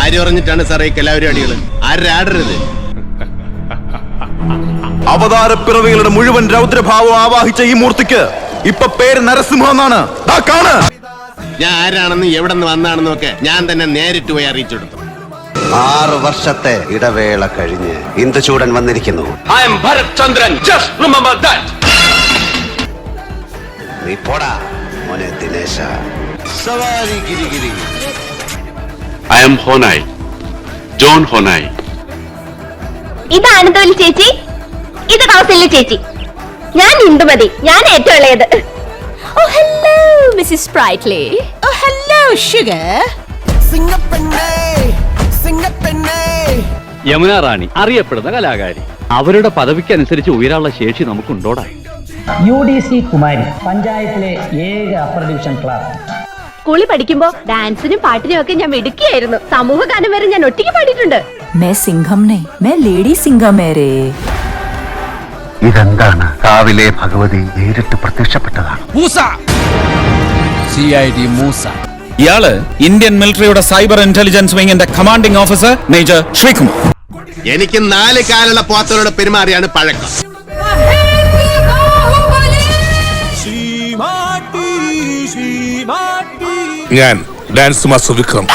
ആര് പറഞ്ഞിട്ടാണ് സാറേ എല്ലാവരും അടികള്? ആരത്? അവതാരപ്പിറവികളുടെ മുഴുവൻ രൗദ്രഭാവം ആവാഹിച്ച ഈ മൂർത്തിക്ക് ഇപ്പൊ പേര് നരസിംഹം എന്നാണ്. ഞാൻ ആരാണെന്നും എവിടെ നിന്ന് വന്നാണെന്നും ഒക്കെ ഞാൻ തന്നെ നേരിട്ട് പോയി അറിയിച്ചെടുത്തു. 6 വർഷത്തെ ഇടവേള കഴിഞ്ഞ് ഇന്ദുചൂടൻ വന്നിരിക്കുന്നു. നീ പോടാ മോനെ ദിനേശ. സവാരി ഗിരിഗിരി. I am Honai, John Honai. ഇത് ആനന്ദവല്ലി ചേച്ചി, ഇത് കൗസല്യ ചേച്ചി, ഞാൻ ഇന്ദുമതി, ഞാൻ ഏറ്റവും ഇളയത്. Oh hello Mrs. Sprightly. Oh hello sugar. Yamuna റാണി അറിയപ്പെടുന്ന കലാകാരി. അവരുടെ പദവിക്കനുസരിച്ച് ഉയരാനുള്ള ശേഷി നമുക്കുണ്ടോടാ? UDC കുമാരി, പഞ്ചായത്തിലെ ഏക അപ്പർ ഡിവിഷൻ ക്ലാസ്. സ്കൂളിൽ പഠിക്കുമ്പോ ഡാൻസിനും പാട്ടിനും ഒക്കെ ഞാൻ മിടുക്കിയായിരുന്നു. സമൂഹ ഗാനം വരെ ഞാൻ ഒറ്റയ്ക്ക് പാടിയിട്ടുണ്ട്. मैं सिंघम नहीं, मैं लेडी सिंघम है रे. ഇതെന്താണ്? കാവിലെ ഭഗവതി നേരിട്ട് പ്രത്യക്ഷപ്പെട്ടതാണ്. CID മൂസ. ഇയാള് ഇന്ത്യൻ മിലിറ്ററിയുടെ സൈബർ ഇന്റലിജൻസ് വിങ്ങിന്റെ കമാൻഡിംഗ് ഓഫീസർ മേജർ ശ്രീകുമാർ. എനിക്ക് 4 കാലുള്ള പോത്തലോട് പെരുമാറിയാണ് പഴക്കം. ഞാൻ ഡാൻസ് മാസ്റ്റർ വിക്രം.